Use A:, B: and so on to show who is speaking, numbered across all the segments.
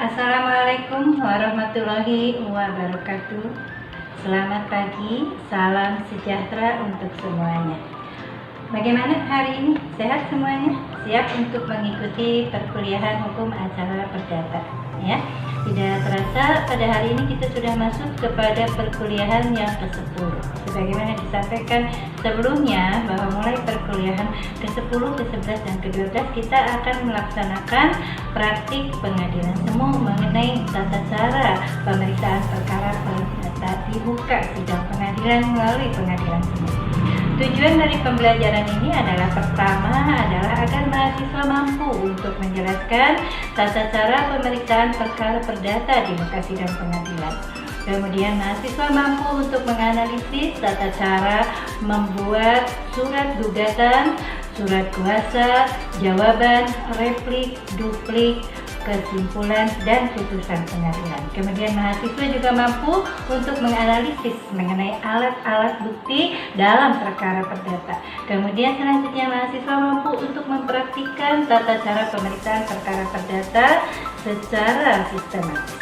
A: Assalamualaikum warahmatullahi wabarakatuh. Selamat pagi, salam sejahtera untuk semuanya. Bagaimana hari ini? Sehat semuanya? Siap untuk mengikuti perkuliahan hukum acara perdata, ya? Tidak terasa pada hari ini kita sudah masuk kepada perkuliahan yang ke-10. Sebagaimana disampaikan sebelumnya bahwa mulai perkuliahan ke-10, ke-11, dan ke-12 kita akan melaksanakan praktik pengadilan semu mengenai tata cara pemeriksaan perkara perdata dibuka sidang pengadilan melalui pengadilan semu. Tujuan dari pembelajaran ini adalah pertama adalah agar mahasiswa mampu untuk menjelaskan tata cara pemeriksaan perkara perdata di muka sidang pengadilan. Kemudian mahasiswa mampu untuk menganalisis tata cara membuat surat gugatan, surat kuasa, jawaban, replik, duplik, kesimpulan, dan putusan pengadilan. Kemudian mahasiswa juga mampu untuk menganalisis mengenai alat-alat bukti dalam perkara perdata. Kemudian selanjutnya mahasiswa mampu untuk mempraktikkan tata cara pemeriksaan perkara perdata secara sistematis.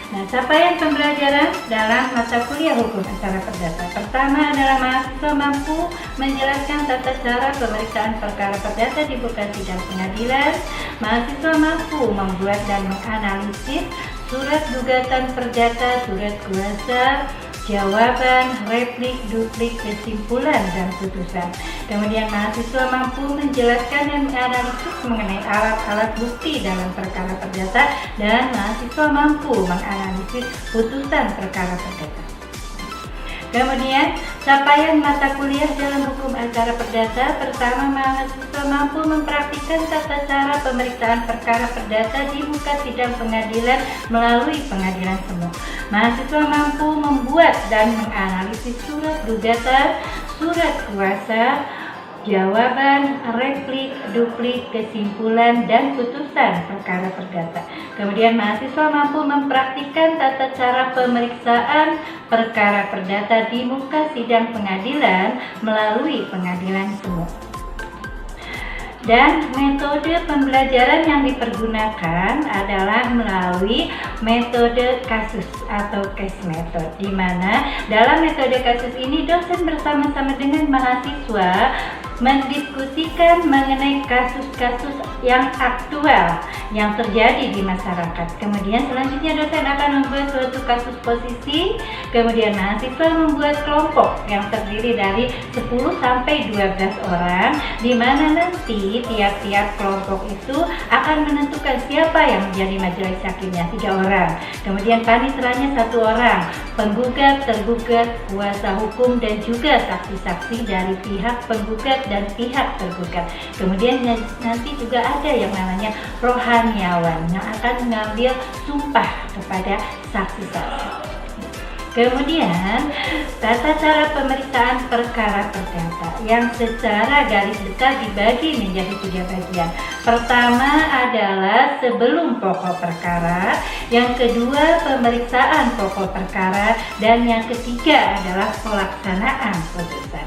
A: Nah, capaian pembelajaran dalam mata kuliah hukum acara perdata. Pertama adalah mahasiswa mampu menjelaskan tata cara pemeriksaan perkara perdata di muka sidang pengadilan. Mahasiswa mampu membuat dan menganalisis surat gugatan perdata, surat kuasa, jawaban, replik, duplik, kesimpulan, dan putusan. Kemudian mahasiswa mampu menjelaskan dan menganalisis mengenai alat-alat bukti dalam perkara perdata, dan mahasiswa mampu menganalisis putusan perkara perdata. Kemudian, capaian mata kuliah dalam hukum acara perdata. Pertama, mahasiswa mampu mempraktikkan tata cara pemeriksaan perkara perdata di muka sidang pengadilan melalui pengadilan semu. Mahasiswa mampu membuat dan menganalisis surat gugatan, surat kuasa, jawaban, replik, duplik, kesimpulan, dan putusan perkara perdata. Kemudian mahasiswa mampu mempraktikkan tata cara pemeriksaan perkara perdata di muka sidang pengadilan melalui pengadilan semu. Dan metode pembelajaran yang dipergunakan adalah melalui metode kasus atau case method, di mana dalam metode kasus ini dosen bersama-sama dengan mahasiswa mendiskusikan mengenai kasus-kasus yang aktual yang terjadi di masyarakat. Kemudian selanjutnya dosen akan membuat suatu kasus posisi, kemudian mahasiswa membuat kelompok yang terdiri dari 10 sampai 12 orang, di mana nanti tiap-tiap kelompok itu akan menentukan siapa yang menjadi majelis hakimnya, 3 orang. Kemudian paniteranya 1 orang, penggugat, tergugat, kuasa hukum, dan juga saksi-saksi dari pihak penggugat dan pihak tergugat. Kemudian nanti juga ada yang namanya rohaniawan yang akan mengambil sumpah kepada saksi-saksi. Kemudian tata cara pemeriksaan perkara perdata yang secara garis besar dibagi menjadi 3 bagian. Pertama adalah sebelum pokok perkara, yang kedua pemeriksaan pokok perkara, dan yang ketiga adalah pelaksanaan putusan.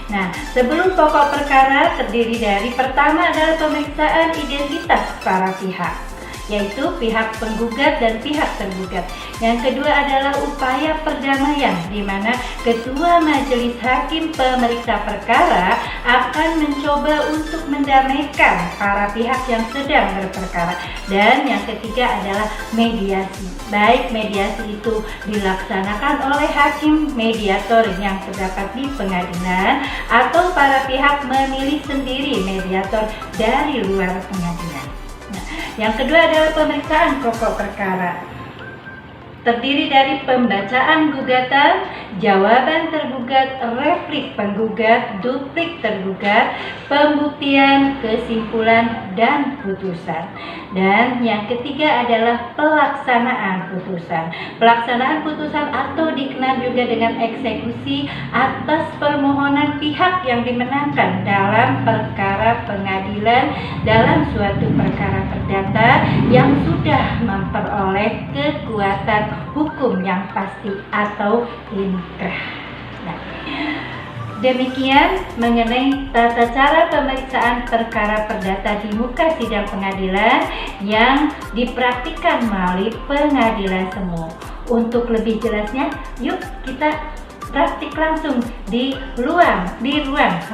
A: Nah, sebelum pokok perkara terdiri dari pertama adalah pemeriksaan identitas para pihak, yaitu pihak penggugat dan pihak tergugat. Yang kedua adalah upaya perdamaian, di mana ketua majelis hakim pemeriksa perkara akan mencoba untuk mendamaikan para pihak yang sedang berperkara. Dan yang ketiga adalah mediasi, baik mediasi itu dilaksanakan oleh hakim mediator yang terdapat di pengadilan atau para pihak memilih sendiri mediator dari luar pengadilan. Yang kedua adalah pemeriksaan pokok perkara. Terdiri dari pembacaan gugatan, jawaban tergugat, replik penggugat, duplik tergugat, pembuktian, kesimpulan, dan putusan. Dan yang ketiga adalah pelaksanaan putusan. Pelaksanaan putusan atau dikenal juga dengan eksekusi atas permohonan pihak yang dimenangkan dalam perkara pengadilan dalam suatu perkara perdata yang sudah memperoleh kekuatan hukum yang pasti atau inkrah. Nah, Demikian mengenai tata cara pemeriksaan perkara perdata di muka sidang pengadilan yang dipraktikkan melalui pengadilan semu. Untuk lebih jelasnya, yuk kita praktik langsung di ruang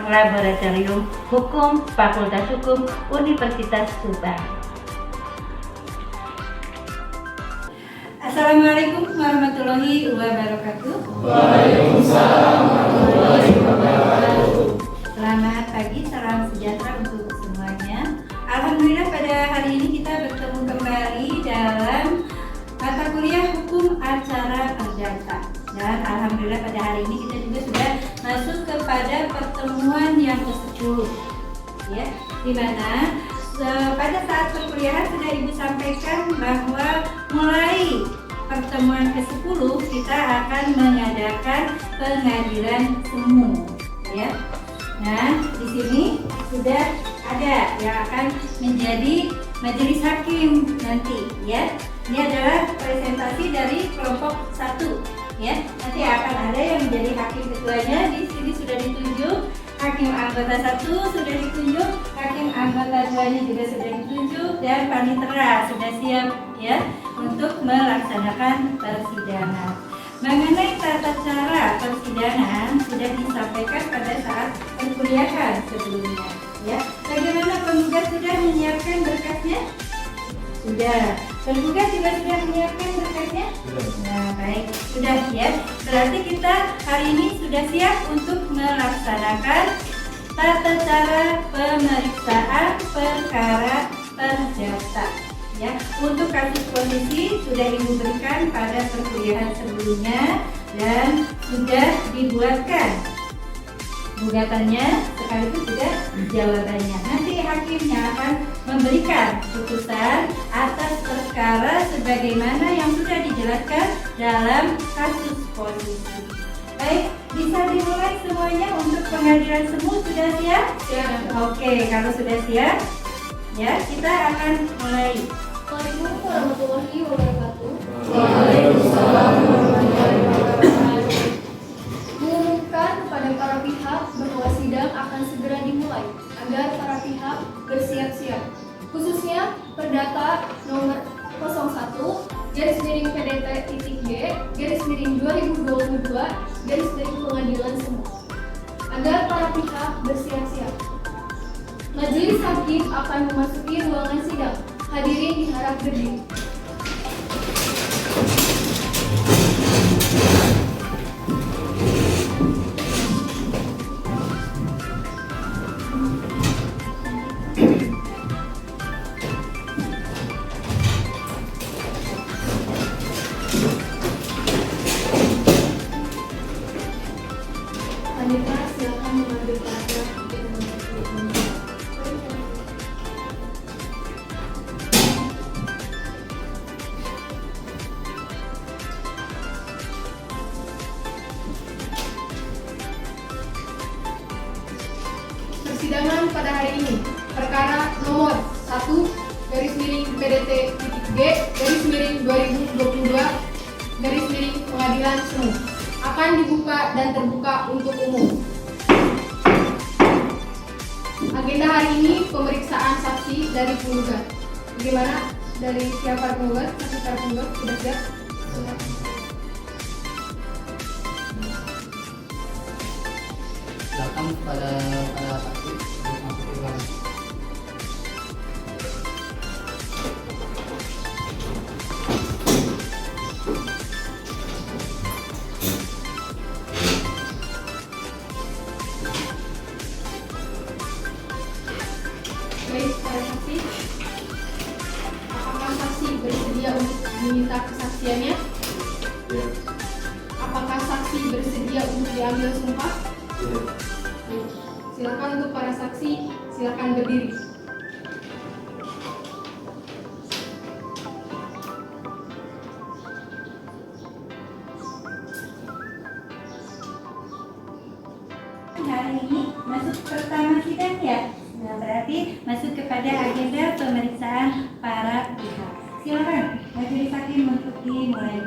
A: laboratorium hukum Fakultas Hukum Universitas Subang. Assalamualaikum warahmatullahi wabarakatuh.
B: Waalaikumsalam warahmatullahi wabarakatuh.
A: Selamat pagi, salam sejahtera untuk semuanya. Alhamdulillah pada hari ini kita bertemu kembali dalam mata kuliah hukum acara perdata. Dan alhamdulillah pada hari ini kita juga sudah masuk kepada pertemuan yang ke-10, ya, di mana pada saat perkuliahan sudah Ibu sampaikan bahwa mulai pertemuan ke-10 kita akan mengadakan pengadilan semu, ya. Nah, di sini sudah ada yang akan menjadi majelis hakim nanti, ya. Ini adalah presentasi dari kelompok 1, ya. Nanti akan ada yang menjadi hakim ketuanya. Di sini sudah ditunjuk. Hakim anggota 1 sudah ditunjuk, hakim anggota 2-nya juga sudah ditunjuk, dan panitera sudah siap, ya, untuk melaksanakan persidangan. Mengenai tata cara persidangan sudah disampaikan pada saat perkuliahan sebelumnya, ya. Bagaimana penggugat sudah menyiapkan berkasnya? Sudah. Penggugat juga sudah menyiapkan berkasnya? Nah, baik, sudah, ya. Berarti kita hari ini sudah siap untuk melaksanakan tata cara pemeriksaan perkara perdata, ya. Untuk kasus posisi sudah Ibu berikan pada perkuliahan sebelumnya dan sudah dibuatkan gugatannya sekaligus juga jawabannya. Nanti hakimnya akan memberikan putusan atas perkara sebagaimana yang sudah dijelaskan dalam kasus posisi. Baik, bisa dimulai semuanya untuk pengadilan semu. Sudah siap? Siap. Oke, kalau sudah siap, ya, kita akan mulai.
C: Assalamualaikum warahmatullahi wabarakatuh.
B: Waalaikumsalam warahmatullahi wabarakatuh.
C: Mengumumkan kepada para pihak bahwa sidang akan segera dimulai agar para pihak bersiap-siap. Khususnya perdata nomor 01-PDT-G/2022 semu. Agar para pihak bersiap-siap. Majelis hakim akan memasuki ruangan sidang. Hadirin diharap berdiri. Panitera, silakan mengambil paragraf untuk memasuki. Persidangan pada hari ini, perkara nomor 1-PDT-G/2022 semu akan dibuka dan terbuka untuk umum. Agenda hari ini pemeriksaan saksi dari penggugat. Bagaimana dari siapa penggugat? Saksi para penggugat sudah siap?
D: Silakan pada saksi untuk masuk ke ruangan.
C: Baik, para saksi. Apakah saksi bersedia untuk diminta kesaksiannya?
B: Ya.
C: Apakah saksi bersedia untuk diambil sumpah?
B: Ya.
C: Silakan untuk para saksi, silakan berdiri.
A: Hari ini masuk pertama sidang, ya. Nah, berarti masuk kepada agenda pemeriksaan para pihak. Silakan majelis hakim untuk dimulai.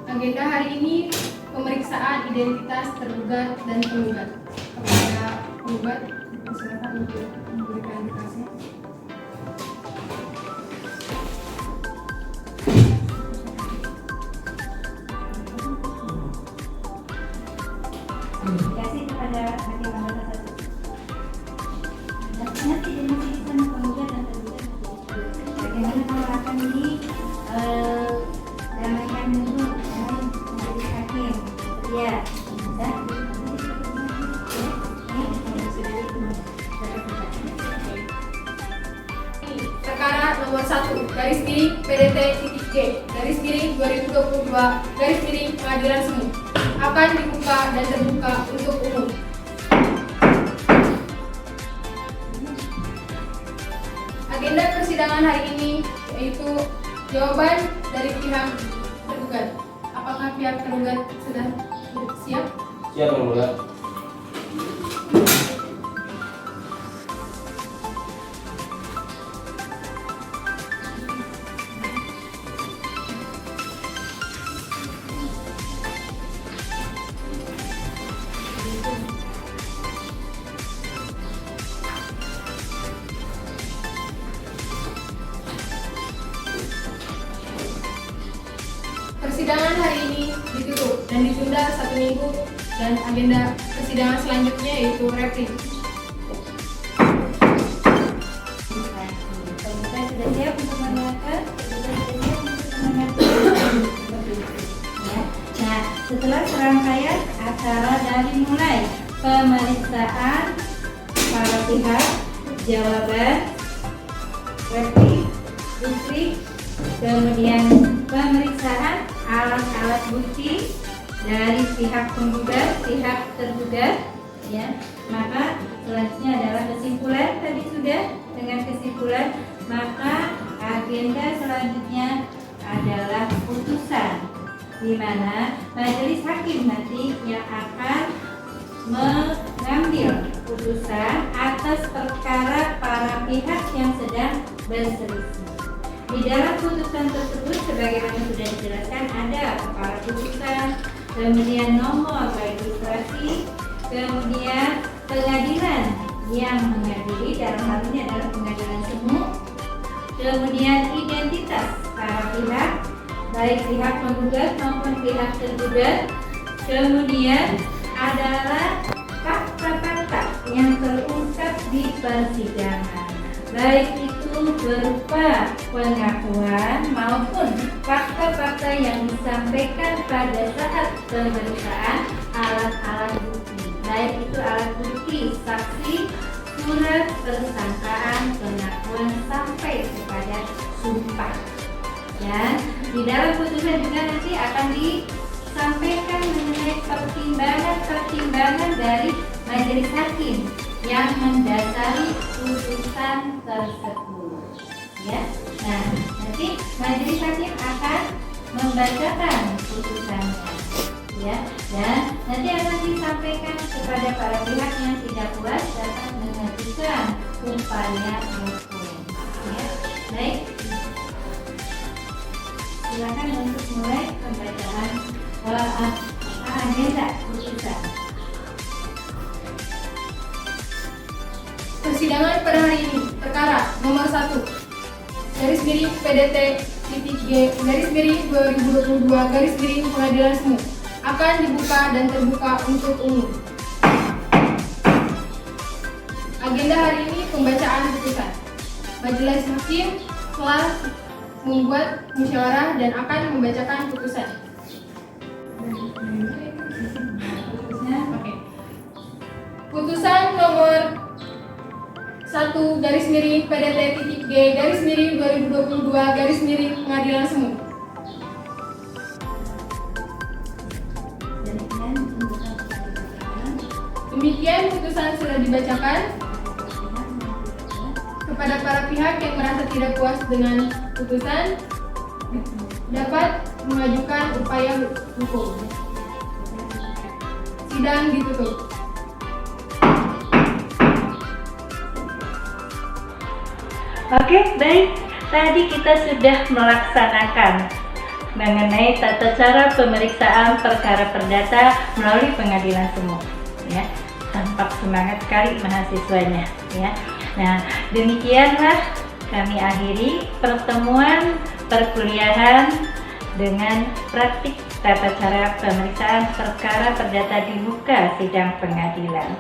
C: Agenda hari ini pemeriksaan identitas tergugat dan penggugat. Kepada penggugat, silakan untuk memberikan berkasnya.
A: Kasih kepada hakim anggota satu. Nanti dia masih bisa penggugat dan tergugat. Bagaimana kalau akan damaikan dulu dengan majelis hakim? Ya, bisa.
C: Perkara nomor 1 garis miring PDT.G garis miring 2022 garis miring Pengadilan Semu akan dibuka dan terbuka untuk umum. Agenda persidangan hari ini yaitu jawaban dari pihak tergugat. Apakah pihak tergugat sudah siap?
B: Siap, penggugat.
C: Persidangan hari ini ditutup dan ditunda 1 minggu dan agenda persidangan selanjutnya yaitu replik.
A: Penggugat sudah siap untuk mendengarkan? Ya. Nah, setelah serangkaian acara dari mulai pemeriksaan para pihak, jawaban, replik, duplik, kemudian pemeriksaan alat-alat bukti dari pihak penggugat, pihak tergugat, ya, maka selanjutnya adalah kesimpulan. Tadi sudah dengan kesimpulan, maka agenda selanjutnya adalah putusan, di mana majelis hakim nanti yang akan mengambil putusan atas perkara para pihak yang sedang berselisih. Di dalam putusan tersebut sebagaimana sudah dijelaskan ada perkara putusan, kemudian nomor registrasi, kemudian pengadilan yang mengadili, dalam hal ini adalah Pengadilan Semu, kemudian identitas para pihak, baik pihak penggugat maupun pihak tergugat, kemudian adalah fakta-fakta yang terungkap di persidangan, baik itu berupa pengakuan maupun fakta-fakta yang disampaikan pada saat pemeriksaan alat-alat bukti, baik itu alat bukti, saksi, surat persangkaan, pengakuan sampai kepada sumpah. Dan di dalam putusan juga nanti akan disampaikan mengenai pertimbangan dari majelis hakim yang mendasari putusan tersebut. Ya, nah nanti majelis hakim akan membacakan putusannya, ya, dan nanti akan disampaikan kepada para pihak yang tidak puas dapat mengajukan upaya hukum. Ya, baik. Silakan untuk mulai pembacaan agenda putusan.
C: Persidangan pada hari ini, perkara nomor 1 garis miring PDT.G garis miring 2022 garis miring Pengadilan Semu akan dibuka dan terbuka untuk umum. Agenda hari ini pembacaan putusan. Majelis hakim telah membuat musyawarah dan akan membacakan putusan. Oke. Putusan nomor 1 garis miring PDT.G garis miring 2022 garis miring Pengadilan Semu. Demikian putusan sudah dibacakan. Kepada para pihak yang merasa tidak puas dengan putusan dapat mengajukan upaya hukum. Sidang ditutup.
A: Oke, baik. Tadi kita sudah melaksanakan mengenai tata cara pemeriksaan perkara perdata melalui pengadilan semu. Ya, tampak semangat sekali mahasiswanya. Ya, nah demikianlah kami akhiri pertemuan perkuliahan dengan praktik tata cara pemeriksaan perkara perdata di muka sidang pengadilan.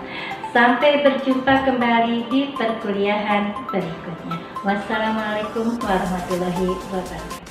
A: Sampai berjumpa kembali di perkuliahan berikutnya. Wassalamualaikum warahmatullahi wabarakatuh.